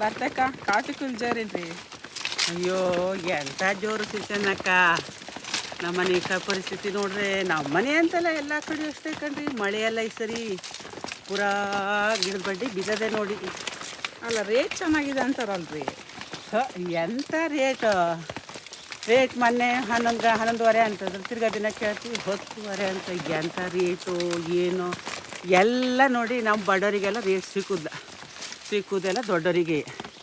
ಬರ್ತಕ್ಕ coffee ಕುಲ್ಜಾರೇನ್ರಿ? ಅಯ್ಯೋ ಎಂಥ ಜೋರು ಸಿಕ್ಕನಕ್ಕ. ನಮ್ಮನೆ ಪರಿಸ್ಥಿತಿ ನೋಡ್ರೆ ನಮ್ಮನೆ ಅಂತಲ್ಲ ಎಲ್ಲ ಕಡೆ ಅಷ್ಟೇ ಕಣ್ರಿ. ಮಳೆಯೆಲ್ಲ ಈ ಸರಿ ಪೂರಾ ಗಿಡದ ಬಡ್ಡಿ ಬಿದ್ದದೆ ನೋಡಿ. ಅಲ್ಲ ರೇಟ್ ಚೆನ್ನಾಗಿದೆ ಅಂತಾರಲ್ರಿ. ಎಂಥ ರೇಟ್ ಮೊನ್ನೆ 11:30 ಅಂತಂದ್ರೆ ತಿರ್ಗಾ ದಿನ ಕೇಳ್ತೀವಿ 10:30 ಅಂತ. ಎಂಥ ರೇಟು ಏನು ಎಲ್ಲ ನೋಡಿ ನಮ್ಮ ಬಡವರಿಗೆಲ್ಲ ರೇಟ್ ಸಿಕ್ಕುದೆಲ್ಲ ದೊಡ್ಡವರಿಗೆ.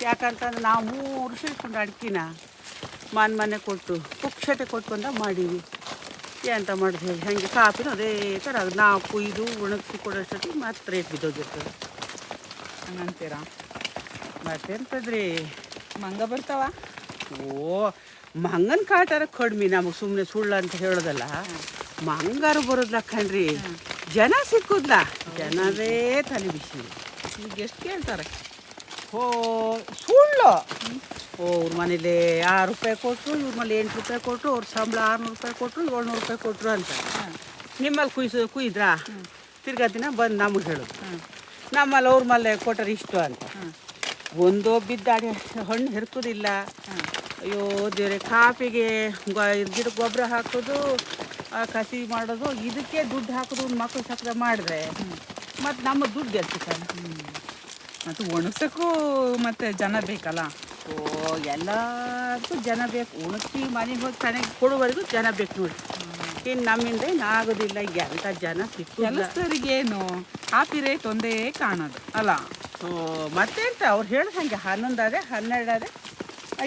ಯಾಕಂತಂದ್ರೆ ನಾವು 3 ವರ್ಷ ಇಟ್ಕೊಂಡು ಅಡ್ಕಿನ ಮೊನ್ನೆ ಕೊಟ್ಟು ಪುಕ್ಷಟೆ ಕೊಟ್ಕೊಂಡ ಮಾಡೀವಿ. ಎಂತ ಮಾಡಿದ್ವಿ ಹಾಗೆ ಕಾಪಿನೂ ಅದೇ ಥರ ನಾವು ಕುಯ್ದು ಒಣಗಿಸಿ ಕೊಡೋಷ್ಟೊತ್ತಿಗೆ ಮತ್ತೆ ರೇಟ್ ಬಿದ್ದೋಗಿರ್ತದೆ. ಹಂಗಂತೀರಾ? ಮತ್ತೆಂತದ್ರಿ ಮಂಗ ಬರ್ತಾವ? ಓ ಮಂಗನ ಕಾಟಾರ ಕಡಿಮೆ, ನಮಗೆ ಸುಮ್ಮನೆ ಸುಳ್ಳು ಅಂತ ಹೇಳೋದಲ್ಲ. ಮಂಗಾರು ಬರೋದ್ಲ ಕಣ್ರಿ, ಜನ ಸಿಕ್ಕುದ್ಲ, ಜನರೇ ತಲೆ ಬಿಸಿ. ಈಗ ಎಷ್ಟು ಕೇಳ್ತಾರೆ? ಓ ಸುಳ್ಳು. ಅವ್ರ ಮನೇಲಿ 6 ರೂಪಾಯಿ ಕೊಟ್ಟರು, ಇವ್ರ ಮನೇಲಿ 8 ರೂಪಾಯಿ ಕೊಟ್ಟರು, ಅವ್ರ ಸಂಬಳ 600 ರೂಪಾಯಿ ಕೊಟ್ಟರು, 700 ರೂಪಾಯಿ ಕೊಟ್ಟರು ಅಂತ. ನಿಮ್ಮಲ್ಲಿ ಕುಯ್ದ್ರಾ ತಿರ್ಗಾ ದಿನ ಬಂದು ನಮಗೆ ಹೇಳೋದು. ನಮ್ಮಲ್ಲಿ ಅವ್ರ ಮೇಲೆ ಕೊಟ್ಟರೆ ಇಷ್ಟು ಅಂತ. ಒಂದೋ ಬಿದ್ದಾಡಿ ಹಣ್ಣು ಹೆರ್ಕೋದಿಲ್ಲ. ಅಯ್ಯೋ ದೇವ್ರೆ, ಕಾಪಿಗೆ ಗಿಡಕ್ಕೆ ಗೊಬ್ಬರ ಹಾಕೋದು, ಕಸಿ ಮಾಡೋದು, ಇದಕ್ಕೆ ದುಡ್ಡು ಹಾಕೋದು ಮಕ್ಕಳು ಸಕ್ಕರೆ ಮಾಡಿದ್ರೆ ಮತ್ತು ನಮ್ಮ ದುಡ್ಡು ಎಲ್ತಿಕ್ಕ. ಮತ್ತು ಒಣಗ್ಸೋಕ್ಕೂ ಮತ್ತೆ ಜನ ಬೇಕಲ್ಲ. ಓ ಎಲ್ಲದಕ್ಕೂ ಜನ ಬೇಕು. ಉಣಸಿ ಮನೆಗೆ ಹೋಗಿ ಚೆನ್ನಾಗಿ ಕೊಡುವವರೆಗೂ ಜನ ಬೇಕು ನೋಡಿ. ಇನ್ನು ನಮ್ಮಿಂದ ಏನು ಆಗೋದಿಲ್ಲ. ಎಂಥ ಜನ ಸಿಕ್ಕು ಕೆಲಸದವರಿಗೇನು ಕಾಫಿ ರೇಟ್ ಒಂದೇ ಕಾಣೋದು ಅಲ್ಲ. ಮತ್ತೆ ಅಂತ ಅವ್ರು ಹೇಳೋದು ಹಾಗೆ 11 ಆದೆ 12 ಆದೆ.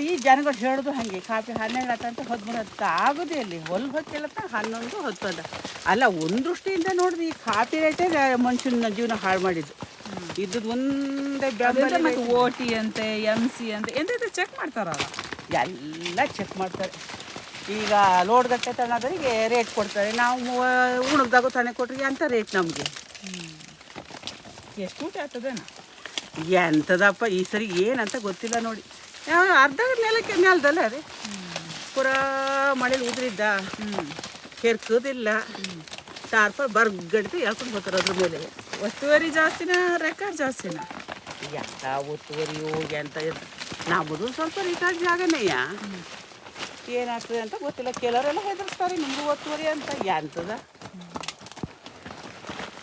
ಈ ಜನಗಳು ಹೇಳೋದು ಹಾಗೆ ಕಾಫಿ 12 ಆತಂತ 13 ಅದಕ್ಕೆ ಆಗೋದೇ ಅಲ್ಲಿ ಹೊಲ್ ಹೊತ್ತೇಳತ್ತ 11 10 ಅಲ್ಲ. ಒಂದು ದೃಷ್ಟಿಯಿಂದ ನೋಡಿದ್ರೆ ಈ ಕಾಫಿ ರೇಟೇ ಮನುಷ್ಯನ ಜೀವನ ಹಾಳು ಮಾಡಿದ್ದು. ಇದ್ದದ್ದು ಒಂದೇ ಬೆಂಬಲ. ಮತ್ತು OT ಅಂತೆ MC ಅಂತೆ ಎಂತ ಚೆಕ್ ಮಾಡ್ತಾರಲ್ಲ, ಎಲ್ಲ ಚೆಕ್ ಮಾಡ್ತಾರೆ. ಈಗ ಲೋಡ್ಗಟ್ಟೆ ತಗೊಳೋದರಿಗೆ ರೇಟ್ ಕೊಡ್ತಾರೆ, ನಾವು ಉಣಗ್ದಾಗ ತಾನೆ ಕೊಟ್ರಿಗೆ ಅಂತ ರೇಟ್ ನಮಗೆ. ಎಷ್ಟು ಊಟ ಆಗ್ತದೇನ? ಎಂಥದಪ್ಪ ಈ ಸರಿ ಏನಂತ ಗೊತ್ತಿಲ್ಲ ನೋಡಿ. ಅರ್ಧ ನೆಲದಲ್ಲ ಅದೇ ಪೂರಾ ಮಳೇಲಿ ಉದ್ರಿದ್ದ, ಕೆರ್ಕೋದಿಲ್ಲ, ಟಾರ್ಪಲ್ ಬರ್ಗಡ್ದು ಎಳ್ಕೊಂಡು ಹೋಗ್ತಾರೆ ಅದ್ರ ಮೇಲೆ. ಒತ್ತುವರಿ ಜಾಸ್ತಿನ ರೆಕಾರ್ಡ್ ಜಾಸ್ತಿನ? ಎಂಥ ಒತ್ತುವರಿಯೋ ಎಂತ ನಮ್ಮದು ಸ್ವಲ್ಪ ರಿಕಾರ್ಡ್ ಜಾಗನೇಯ. ಏನಾಗ್ತದೆ ಅಂತ ಗೊತ್ತಿಲ್ಲ. ಕೆಲವರೆಲ್ಲ ಹೆದರ್ಸ್ತಾರೆ ನಿಮಗೂ ಒತ್ತುವರಿ ಅಂತ. ಎಂಥದ